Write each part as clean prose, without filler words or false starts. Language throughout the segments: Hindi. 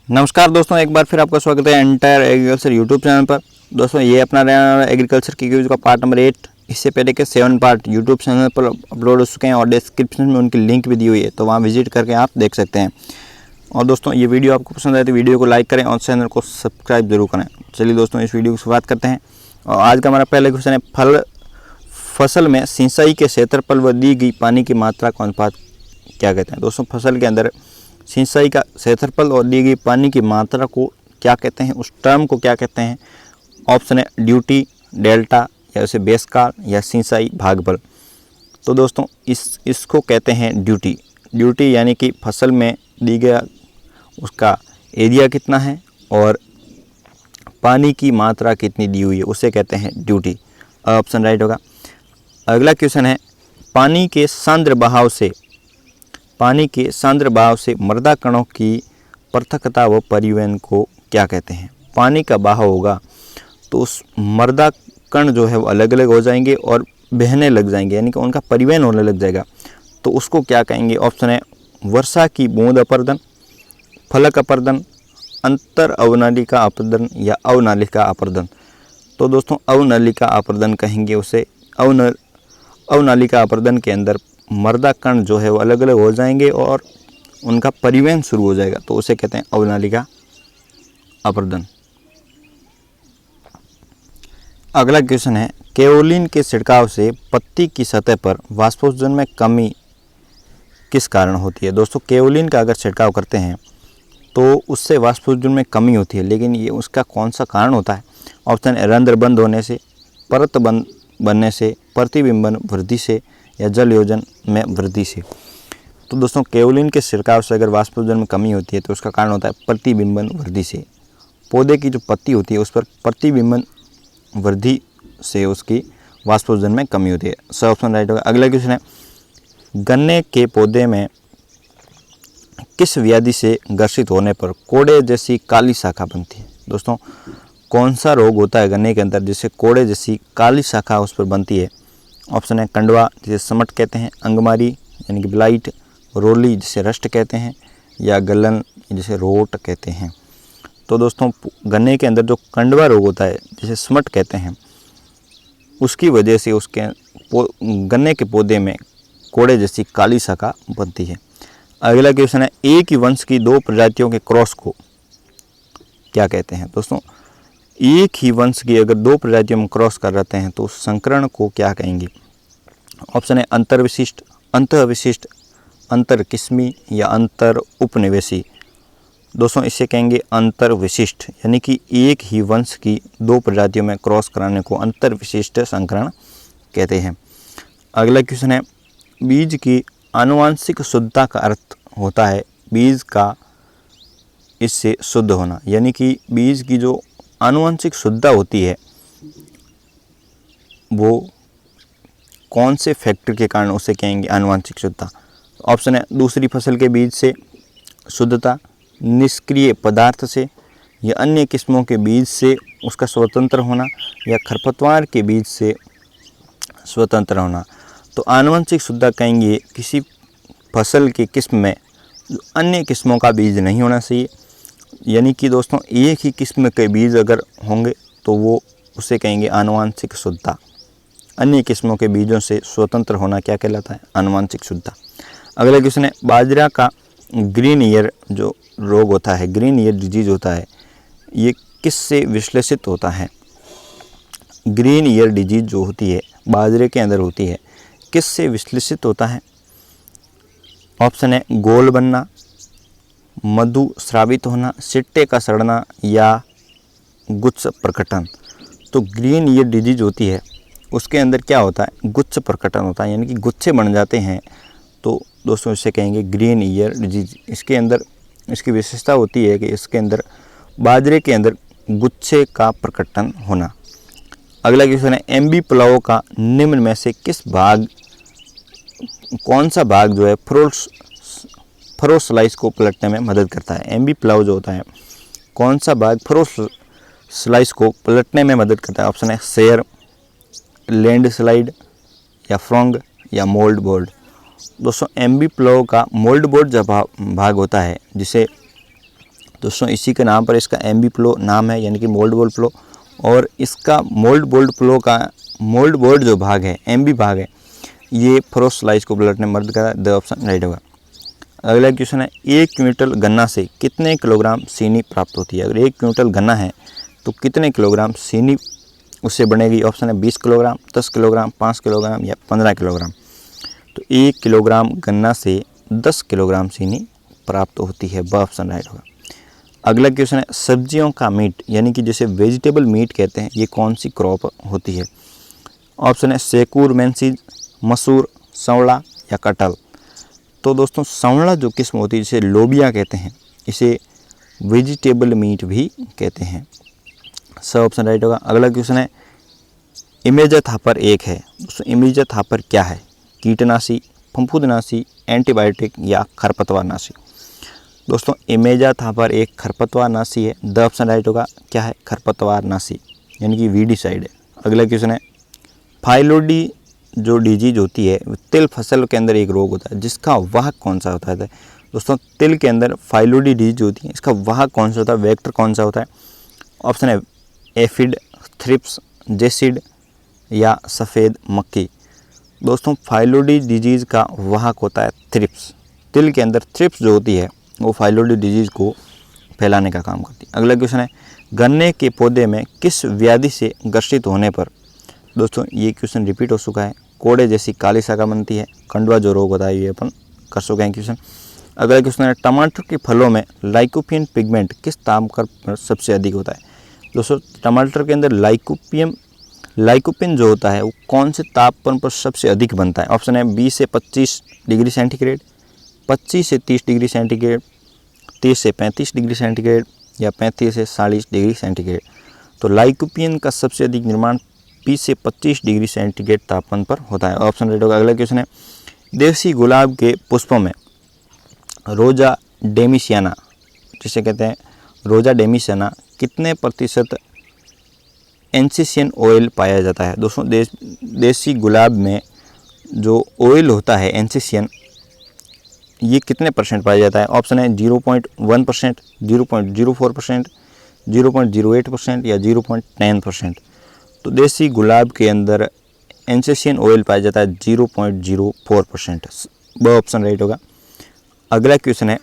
नमस्कार दोस्तों, एक बार फिर आपका स्वागत है एंटायर एग्रीकल्चर यूट्यूब चैनल पर। दोस्तों ये अपना एग्रीकल्चर की क्यूज का पार्ट नंबर 8, इससे पहले के 7 पार्ट यूट्यूब चैनल पर अपलोड हो चुके हैं और डिस्क्रिप्शन में उनकी लिंक भी दी हुई है, तो वहाँ विजिट करके आप देख सकते हैं। और दोस्तों ये वीडियो आपको पसंद आए तो वीडियो को लाइक करें और चैनल को सब्सक्राइब जरूर करें। चलिए दोस्तों इस वीडियो की शुरुआत करते हैं। और आज का हमारा पहला क्वेश्चन है, फसल में सिंचाई के क्षेत्रफल व दी गई पानी की मात्रा का अनुपात क्या कहते हैं। दोस्तों फसल के अंदर सिंचाई का क्षेत्रफल और दी गई पानी की मात्रा को क्या कहते हैं, उस टर्म को क्या कहते हैं। ऑप्शन है ड्यूटी, डेल्टा, या उसे बेस काल, या सिंचाई भागफल। तो दोस्तों इसको कहते हैं ड्यूटी। ड्यूटी यानी कि फसल में दी गया उसका एरिया कितना है और पानी की मात्रा कितनी दी हुई है, उसे कहते हैं ड्यूटी। ऑप्शन राइट होगा। अगला क्वेश्चन है, पानी के सांद्र बहाव से मृदा कणों की पृथकता व परिवहन को क्या कहते हैं। पानी का बहाव होगा तो उस मृदा कण जो है वो अलग अलग हो जाएंगे और बहने लग जाएंगे, यानी कि उनका परिवहन होने लग जाएगा, तो उसको क्या कहेंगे। ऑप्शन है वर्षा की बूंद अपर्दन, फलक अपर्दन, अंतर अवनालिका अपर्दन, या अवनालिका अपर्दन। तो दोस्तों अवनालिका अपर्दन कहेंगे उसे। अवनालिका अपर्दन के अंदर मृदा कण जो है वो अलग अलग हो जाएंगे और उनका परिवहन शुरू हो जाएगा, तो उसे कहते हैं अवनालिका अपर्दन। अगला क्वेश्चन है, केओलिन के छिड़काव से पत्ती की सतह पर वाष्पोत्सर्जन में कमी किस कारण होती है। दोस्तों केओलिन का अगर छिड़काव करते हैं तो उससे वाष्पोत्सर्जन में कमी होती है, लेकिन ये उसका कौन सा कारण होता है। ऑप्शन है रंध्र बंद होने से, परत बंद बनने से, प्रतिबिंबन वृद्धि से, या जल योजन में वृद्धि से। तो दोस्तों केओलिन के छिड़काव से अगर वाष्पोत्सर्जन में कमी होती है तो उसका कारण होता है प्रतिबिंबन वृद्धि से। पौधे की जो पत्ती होती है उस पर प्रतिबिंबन वृद्धि से उसकी वाष्पोत्सर्जन में कमी होती है। सही ऑप्शन राइट होगा। अगला क्वेश्चन है, गन्ने के पौधे में किस व्याधि से ग्रसित होने पर कोड़े जैसी काली शाखा बनती है। दोस्तों कौन सा रोग होता है गन्ने के अंदर जिससे कोड़े जैसी काली शाखा उस पर बनती है। ऑप्शन है कंडवा, जिसे समट कहते हैं, अंगमारी यानी कि ब्लाइट, रोली जिसे रस्ट कहते हैं, या गलन जिसे रोट कहते हैं। तो दोस्तों गन्ने के अंदर जो कंडवा रोग होता है जिसे समट कहते हैं, उसकी वजह से उसके गन्ने के पौधे में कोड़े जैसी काली शाखा बनती है। अगला क्वेश्चन है, एक ही वंश की 2 प्रजातियों के क्रॉस को क्या कहते हैं। दोस्तों एक ही वंश की अगर 2 प्रजातियों में क्रॉस कर रहते हैं तो उस संकरण को क्या कहेंगे। ऑप्शन है अंतर्विशिष्ट, अंतःविशिष्ट, अंतरकिस्मी, या अंतर उपनिवेशी। दोस्तों इसे कहेंगे अंतर्विशिष्ट, यानी कि एक ही वंश की 2 प्रजातियों में क्रॉस कराने को अंतर्विशिष्ट संकरण कहते हैं। अगला क्वेश्चन है, बीज की आनुवांशिक शुद्धता का अर्थ होता है बीज का इससे शुद्ध होना, यानी कि बीज की जो आनुवंशिक शुद्धता होती है वो कौन से फैक्टर के कारण उसे कहेंगे आनुवंशिक शुद्धता। ऑप्शन है दूसरी फसल के बीज से शुद्धता, निष्क्रिय पदार्थ से, या अन्य किस्मों के बीज से उसका स्वतंत्र होना, या खरपतवार के बीज से स्वतंत्र होना। तो आनुवंशिक शुद्धता कहेंगे किसी फसल की किस्म में अन्य किस्मों का बीज नहीं होना चाहिए, यानी कि दोस्तों एक ही किस्म के बीज अगर होंगे तो वो उसे कहेंगे आनुवंशिक शुद्धता। अन्य किस्मों के बीजों से स्वतंत्र होना क्या कहलाता है, आनुवंशिक शुद्धता। अगला क्वेश्चन है, बाजरा का ग्रीन ईयर जो रोग होता है, ग्रीन ईयर डिजीज होता है, ये किससे विश्लेषित होता है। ग्रीन ईयर डिजीज जो होती है बाजरे के अंदर होती है, किससे विश्लेषित होता है। ऑप्शन है गोल बनना, मधु स्रावित होना, सिट्टे का सड़ना, या गुच्छ प्रकटन। तो ग्रीन ईयर डिजीज होती है उसके अंदर क्या होता है, गुच्छ प्रकटन होता है, यानी कि गुच्छे बन जाते हैं। तो दोस्तों इसे कहेंगे ग्रीन ईयर डिजीज। इसके अंदर इसकी विशेषता होती है कि इसके अंदर बाजरे के अंदर गुच्छे का प्रकटन होना। अगला क्वेश्चन है, एमबी प्लाव का निम्न में से कौन सा भाग जो है फरो स्लाइस को पलटने में मदद करता है। एमबी प्लाव जो होता है कौन सा भाग फरो स्लाइस को पलटने में मदद करता है। ऑप्शन है शेयर, लैंड स्लाइड, या फ्रॉन्ग, या मोल्ड बोर्ड। दोस्तों एमबी प्लाव का मोल्ड बोर्ड जब भाग होता है जिसे दोस्तों इसी के नाम पर इसका एम्बी प्लो नाम है, यानी कि मोल्ड बोर्ड प्लो। और इसका मोल्ड बोर्ड प्लो का मोल्ड बोर्ड जो भाग है, एम्बी भाग है, ये फ्रोस्लाइज को पलटने में मदद करता है। द ऑप्शन राइट होगा। अगला क्वेश्चन है, 1 क्विंटल गन्ना से कितने किलोग्राम चीनी प्राप्त होती है? अगर 1 क्विंटल गन्ना है तो कितने किलोग्राम चीनी उससे बनेगी? ऑप्शन है 20 किलोग्राम, 10 किलोग्राम, 5 किलोग्राम या 15 किलोग्राम। तो 1 किलोग्राम गन्ना से 10 किलोग्राम चीनी प्राप्त होती है। ब ऑप्शन राइट होगा। अगला क्वेश्चन है, सब्जियों का मीट यानी कि जिसे वेजिटेबल मीट कहते हैं, ये कौन सी क्रॉप होती है? ऑप्शन है सेकूर मेंसीज, मसूर, सांवला या कटहल। तो दोस्तों सांवला जो किस्म होती है, जिसे लोबिया कहते हैं, इसे वेजिटेबल मीट भी कहते हैं। सब ऑप्शन राइट होगा। अगला क्वेश्चन है, इमेजाथापर एक है। दोस्तों इमेजाथापर क्या है? कीटनाशी, फफूंदनाशी, एंटीबायोटिक या खरपतवारनाशी। दोस्तों इमेजाथापर एक खरपतवारनाशी है। द ऑप्शन राइट होगा। क्या है? खरपतवारनाशी, यानी कि वीडिसाइड है। अगला क्वेश्चन है, फाइलोडी जो डिजीज होती है, तिल फसल के अंदर एक रोग होता है, जिसका वाहक कौन सा होता है? दोस्तों तिल के अंदर फाइलोडी डिजीज होती है, इसका वाहक कौन सा होता है? वेक्टर कौन सा होता है? ऑप्शन है एफिड, थ्रिप्स, जेसिड या सफ़ेद मक्खी। दोस्तों फाइलोडी डिजीज़ का वाहक होता है थ्रिप्स। तिल के अंदर थ्रिप्स जो होती है वो फाइलोडी डिजीज़ को फैलाने का काम करती है। अगला क्वेश्चन है, गन्ने के पौधे में किस व्याधि से ग्रसित होने पर? दोस्तों ये क्वेश्चन रिपीट हो चुका है। कोड़े जैसी काली शाखा बनती है, कंडवा जो रोग होता है, ये अपन कर चुके हैं क्वेश्चन। अगला क्वेश्चन है, टमाटर के फलों में लाइकोपिन पिगमेंट किस तापमान पर सबसे अधिक होता है? दोस्तों टमाटर के अंदर लाइकोपिन जो होता है वो कौन से तापमान पर सबसे अधिक बनता है? ऑप्शन है 20 से 25 डिग्री सेंटीग्रेड, 25 से 30 डिग्री सेंटीग्रेड, 30 से 35 डिग्री सेंटीग्रेड या 35 से 40 डिग्री सेंटीग्रेड। तो लाइकोपिन का सबसे अधिक निर्माण 20 से 25 डिग्री सेंटीग्रेड तापमान पर होता है। ऑप्शन राइट होगा। अगला क्वेश्चन है, देसी गुलाब के पुष्पों में रोजा डेमिसियाना, जिसे कहते हैं रोजा डेमिसियाना, कितने प्रतिशत एंसिसियन ऑयल पाया जाता है? दोस्तों देसी गुलाब में जो ऑयल होता है एंसिसियन, ये कितने परसेंट पाया जाता है? ऑप्शन है 0.1%, 0.04%, 0.08% या 0.10%। तो देसी गुलाब के अंदर एंसिसियन ऑयल पाया जाता है 0.04%। ब ऑप्शन राइट होगा। अगला क्वेश्चन है,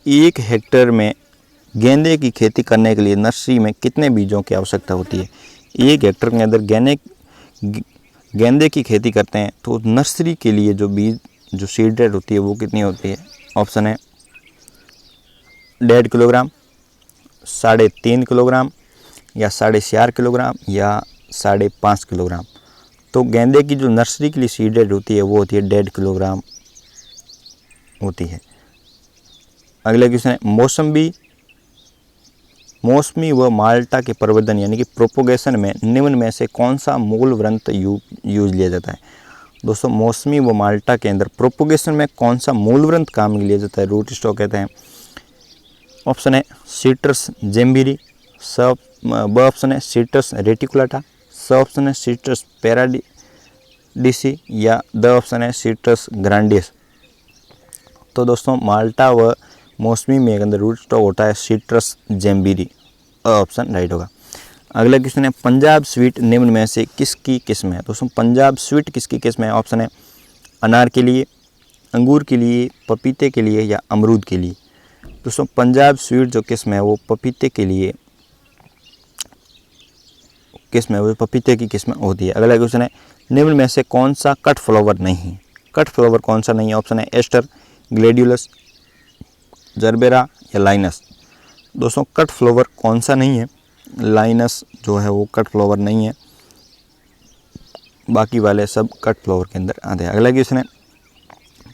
1 हेक्टेयर में गेंदे की खेती करने के लिए नर्सरी में कितने बीजों की आवश्यकता होती है? 1 हेक्टेयर के अंदर गेंदे की खेती करते हैं तो नर्सरी के लिए जो बीज जो सीड रेट होती है वो कितनी होती है? ऑप्शन है 1.5 किलोग्राम, 3.5 किलोग्राम या 4.5 किलोग्राम या 5.5 किलोग्राम। तो गेंदे की जो नर्सरी के लिए सीड रेट होती है वो होती है 1.5 किलोग्राम होती है। अगला क्वेश्चन है, मौसमी व माल्टा के प्रवर्धन यानी कि प्रोपोगेशन में निम्न में से कौन सा मूल वृंत यूज लिया जाता है? दोस्तों मौसमी व माल्टा के अंदर प्रोपोगेशन में कौन सा मूल वृंत काम में लिया जाता है? रूट स्टॉक कहते हैं। ऑप्शन है सिट्रस जेम्बिरी, ब ऑप्शन है सिट्रस रेटिकुलाटा, स ऑप्शन है सिट्रस पैराडिसी या द ऑप्शन है सिट्रस ग्रांडिस। तो दोस्तों माल्टा व मौसमी में अंदर रूट स्टॉक होता है सिट्रस जेम्बिरी। ऑप्शन राइट होगा। अगला क्वेश्चन है, पंजाब स्वीट निम्न में से किसकी किस्म है? दोस्तों पंजाब स्वीट किसकी किस्म है? ऑप्शन है अनार के लिए, अंगूर के लिए, पपीते के लिए या अमरूद के लिए। दोस्तों पंजाब स्वीट जो किस्म है वो पपीते के लिए किस्म है, वो पपीते की किस्म होती है। अगला क्वेश्चन है, निम्न में से कौन सा कट फ्लावर नहीं है? कट फ्लावर कौन सा नहीं है? ऑप्शन है एस्टर, ग्लेडियोलस, जरबेरा या लाइनस। दोस्तों कट फ्लावर कौन सा नहीं है? लाइनस जो है वो कट फ्लावर नहीं है, बाकी वाले सब कट फ्लावर के अंदर आते हैं। अगला क्वेश्चन है,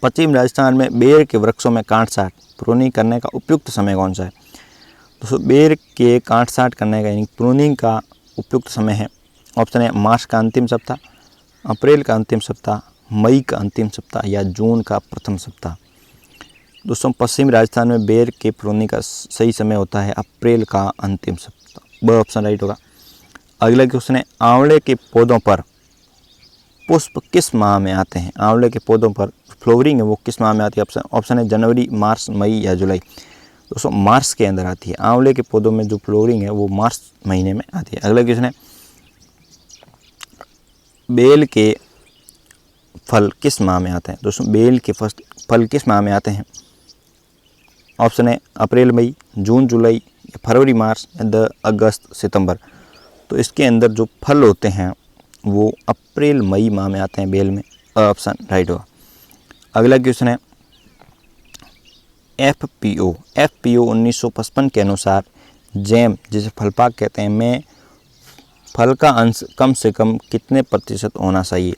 पश्चिम राजस्थान में बेर के वृक्षों में काट-छाँट प्रूनिंग करने का उपयुक्त समय कौन सा है? दोस्तों बेर के काट-छाँट करने का यानी प्रूनिंग का उपयुक्त समय है। ऑप्शन है मार्च का अंतिम सप्ताह, अप्रैल का अंतिम सप्ताह, मई का अंतिम सप्ताह या जून का प्रथम सप्ताह। दोस्तों पश्चिम राजस्थान में बेर के प्रूनिंग का सही समय होता है अप्रैल का अंतिम सप्ताह। ब ऑप्शन राइट होगा। अगला क्वेश्चन है, आंवले के पौधों पर पुष्प किस माह में आते हैं? आंवले के पौधों पर फ्लोवरिंग है वो किस माह में आती है? ऑप्शन है जनवरी, मार्च, मई या जुलाई। दोस्तों मार्च के अंदर आती है। आंवले के पौधों में जो फ्लोरिंग है वो मार्च महीने में आती है। अगला क्वेश्चन है, बेल के फल किस माह में आते हैं? दोस्तों बेल के फल किस माह में आते हैं? ऑप्शन है अप्रैल मई, जून जुलाई, या फरवरी मार्च, या अगस्त सितंबर। तो इसके अंदर जो फल होते हैं वो अप्रैल मई माह में आते हैं बेल में। ऑप्शन राइट होगा। अगला क्वेश्चन है, एफपीओ 1955 के अनुसार जैम, जिसे फलपाक कहते हैं, में फल का अंश कम से कम कितने प्रतिशत होना चाहिए?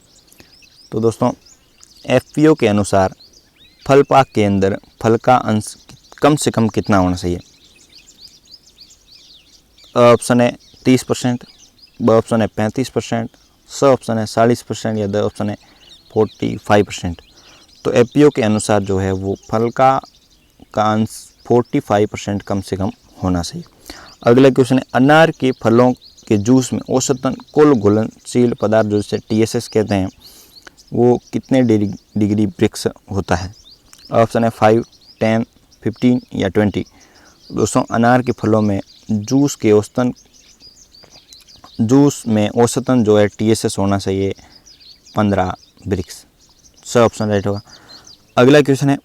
तो दोस्तों एफपीओ के अनुसार फलपाक के अंदर फल का अंश कम से कम कितना होना चाहिए? ऑप्शन है 30%, ब ऑप्शन है 35%, स ऑप्शन है 40%, या द ऑप्शन है 45%। तो एफपीओ के अनुसार जो है वो फल का अंश 45% कम से कम होना चाहिए। अगला क्वेश्चन है, अनार के फलों के जूस में औसतन कुल घुलनशील पदार्थ जो जिसे टीएसएस कहते हैं वो कितने डिग्री ब्रिक्स होता है? ऑप्शन है 5, 10, 15 या 20। दोस्तों अनार के फलों में जूस में औसतन जो है टीएसएस होना चाहिए 15 ब्रिक्स। स ऑप्शन राइट होगा। अगला क्वेश्चन है,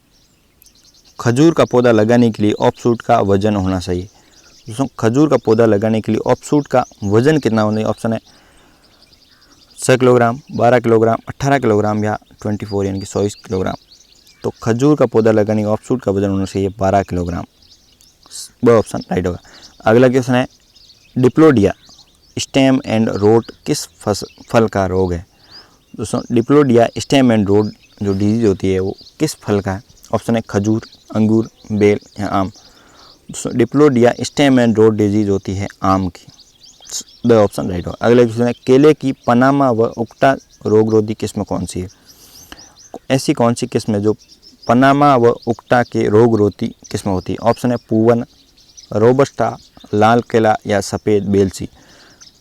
खजूर का पौधा लगाने के लिए ऑफशूट का वजन होना चाहिए? दोस्तों खजूर का पौधा लगाने के लिए ऑफशूट का वजन कितना होना चाहिए? ऑप्शन है 6 किलोग्राम, 12 किलोग्राम, 18 किलोग्राम, या 24 यानी कि 24 किलोग्राम। तो खजूर का पौधा लगाने के ऑफशूट का वजन होना चाहिए 12 किलोग्राम। ब ऑप्शन राइट होगा। अगला क्वेश्चन है, डिप्लोडिया स्टेम एंड रोट किस फल का रोग है? दोस्तों डिप्लोडिया स्टेम एंड रोट जो डिजीज होती है वो किस फल का है? ऑप्शन है खजूर, अंगूर, बेल, या आम। दोस्तों डिप्लोडिया स्टेम एंड रोट डिजीज होती है आम की। द ऑप्शन राइट होगा। अगला क्वेश्चन है, केले की पनामा व उक्टा रोगरोधी किस्म कौन सी है? ऐसी कौन सी किस्म है जो पनामा व उक्टा के रोगरोधी किस्म होती है? ऑप्शन है पूवन, रोबस्टा, लाल केला, या सफ़ेद बेलसी।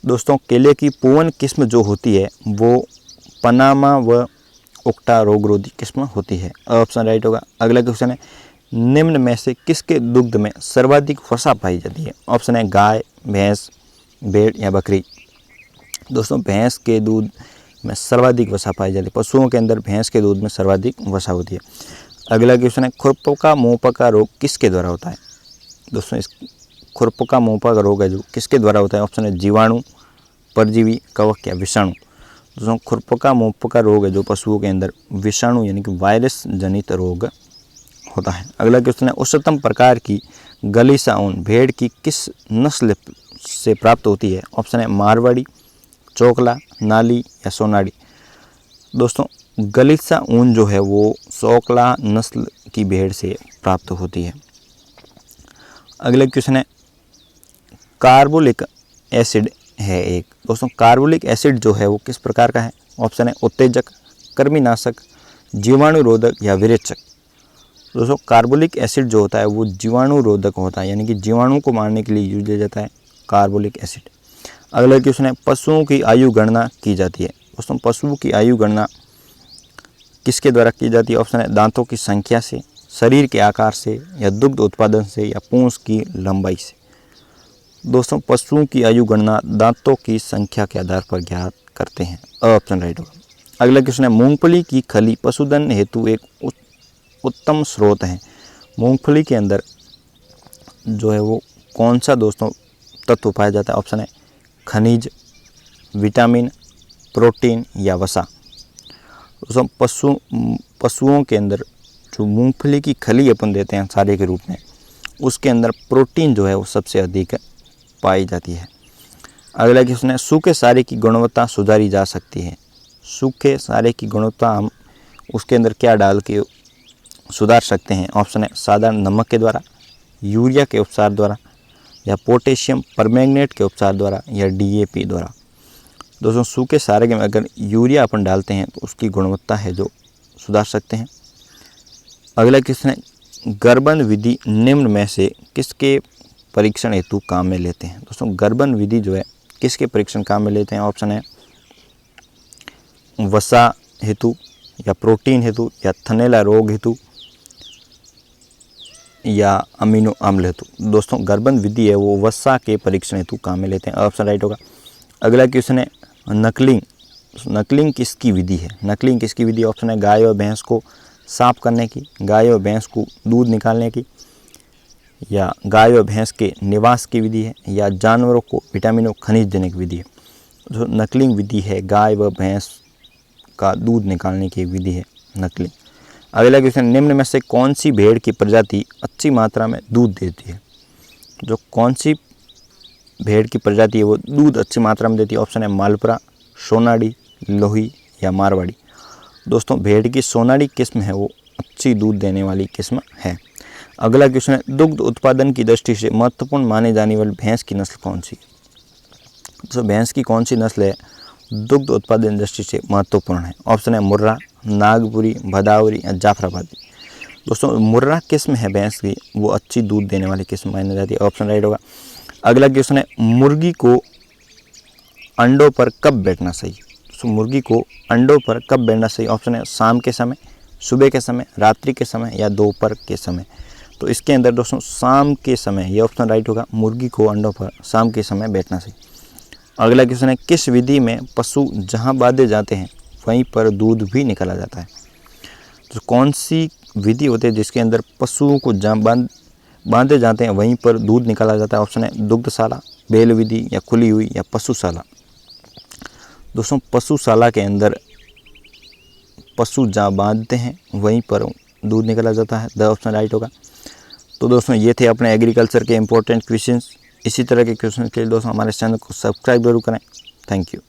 दोस्तों केले की पूवन किस्म जो होती है वो पनामा व उक्टा रोगरोधी किस्म होती है। ऑप्शन राइट होगा। अगला क्वेश्चन है, निम्न में से किसके दुग्ध में सर्वाधिक वसा पाई जाती है? ऑप्शन है गाय, भैंस, भेड़, या बकरी। दोस्तों भैंस के दूध में सर्वाधिक वसा पाई जाती है। पशुओं के अंदर भैंस के दूध में सर्वाधिक वसा होती है। अगला क्वेश्चन है, खुरपका मुंहपका रोग किसके द्वारा होता है? दोस्तों इस खुरपका मुंहपका रोग है जो किसके द्वारा होता है? ऑप्शन है जीवाणु, परजीवी, कवक, या विषाणु। दोस्तों खुरपका मुंहपका रोग है जो पशुओं के अंदर विषाणु यानी कि वायरस जनित रोग होता है। अगला क्वेश्चन है, उच्चतम प्रकार की गलीचा ऊन भेड़ की किस नस्ल से प्राप्त होती है? ऑप्शन है मारवाड़ी, चोकला, नाली, या सोनाड़ी। दोस्तों गलीचा ऊन जो है वो चोकला नस्ल की भेड़ से प्राप्त होती है। अगला क्वेश्चन है, कार्बोलिक एसिड है एक। दोस्तों कार्बोलिक एसिड जो है वो किस प्रकार का है? ऑप्शन है उत्तेजक, कृमिनाशक, जीवाणुरोधक, या विरेचक। दोस्तों कार्बोलिक एसिड जो होता है वो जीवाणुरोधक होता है यानी कि जीवाणु को मारने के लिए यूज किया जाता है कार्बोलिक एसिड। अगला क्वेश्चन है, पशुओं की आयु गणना की जाती है? दोस्तों पशुओं की आयु गणना किसके द्वारा की जाती है? ऑप्शन है दांतों की संख्या से, शरीर के आकार से, या दुग्ध उत्पादन से, या पूंछ की लंबाई से। दोस्तों पशुओं की आयु गणना दांतों की संख्या के आधार पर ज्ञात करते हैं। ऑप्शन राइट होगा। अगला क्वेश्चन है, मूंगफली की खली पशुधन हेतु एक उत्तम स्रोत है? मूंगफली के अंदर जो है वो कौन सा दोस्तों तत्व पाया जाता है? ऑप्शन है खनिज, विटामिन, प्रोटीन, या वसा। दोस्तों पशुओं के अंदर जो मूंगफली की खली अपन देते हैं चारे के रूप में, उसके अंदर प्रोटीन जो है वो सबसे अधिक पाई जाती है। अगला क्वेश्चन है, सूखे चारे की गुणवत्ता सुधारी जा सकती है? सूखे चारे की गुणवत्ता हम उसके अंदर क्या डाल के सुधार सकते हैं? ऑप्शन है साधारण नमक के द्वारा, यूरिया के उपचार द्वारा, या पोटेशियम परमैंगनेट के उपचार द्वारा, या डीएपी द्वारा। दोस्तों सूखे चारे में अगर यूरिया अपन डालते हैं तो उसकी गुणवत्ता है जो सुधार सकते हैं। अगला क्वेश्चन है, गर्भन विधि निम्न में से किसके परीक्षण हेतु काम में लेते हैं? दोस्तों गर्भन विधि जो है किसके परीक्षण काम में लेते हैं? ऑप्शन है वसा हेतु, या प्रोटीन हेतु, या थनैला रोग हेतु, या अमीनो अम्ल हेतु। दोस्तों गर्भन विधि है वो वसा के परीक्षण हेतु काम में लेते हैं, ऑप्शन राइट होगा। अगला क्वेश्चन है नकलिंग। नकलिंग किसकी विधि है? नकलिंग किसकी विधि? ऑप्शन है गाय और भैंस को साफ करने की, गाय और भैंस को दूध निकालने की, या गाय और भैंस के निवास की विधि है, या जानवरों को विटामिन और खनिज देने की विधि है। जो नकलिंग विधि है गाय व भैंस का दूध निकालने की विधि है नकलिंग। अगला क्वेश्चन, निम्न में से कौन सी भेड़ की प्रजाति अच्छी मात्रा में दूध देती है? जो कौन सी भेड़ की प्रजाति है वो दूध अच्छी मात्रा में देती है? ऑप्शन है मालपुरा, सोनाड़ी, लोही या मारवाड़ी। दोस्तों भेड़ की सोनाड़ी किस्म है वो अच्छी दूध देने वाली किस्म है। अगला क्वेश्चन है दुग्ध उत्पादन की दृष्टि से महत्वपूर्ण माने जाने वाली भैंस की नस्ल कौन सी है? तो भैंस की कौन सी नस्ल है दुग्ध उत्पादन दृष्टि से महत्वपूर्ण है? ऑप्शन है मुर्रा, नागपुरी, भदावरी या जाफराबादी। दोस्तों मुर्रा किस्म है भैंस की वो अच्छी दूध देने वाली किस्म मानी जाती है, ऑप्शन राइट होगा। अगला क्वेश्चन है मुर्गी को अंडों पर कब बैठना सही? तो मुर्गी को अंडों पर कब बैठना सही? ऑप्शन है शाम के समय, सुबह के समय, रात्रि के समय या दोपहर के समय। तो इसके अंदर दोस्तों शाम के समय, ये ऑप्शन राइट होगा। मुर्गी को अंडों पर शाम के समय बैठना सही। अगला क्वेश्चन है किस विधि में पशु जहां बांधे जाते हैं वहीं पर दूध भी निकाला जाता है? तो कौन सी विधि होती है जिसके अंदर पशुओं को जहां बांधे जाते हैं वहीं पर दूध निकाला जाता है? ऑप्शन है दुग्धशाला, बैल विधि या खुली हुई या पशुशाला। दोस्तों पशुशाला के अंदर पशु जहाँ बांधते हैं वहीं पर दूध निकाला जाता है, द ऑप्शन राइट होगा। तो दोस्तों ये थे अपने एग्रीकल्चर के इंपॉर्टेंट क्वेश्चंस। इसी तरह के क्वेश्चन के लिए दोस्तों हमारे चैनल को सब्सक्राइब जरूर करें। Thank you.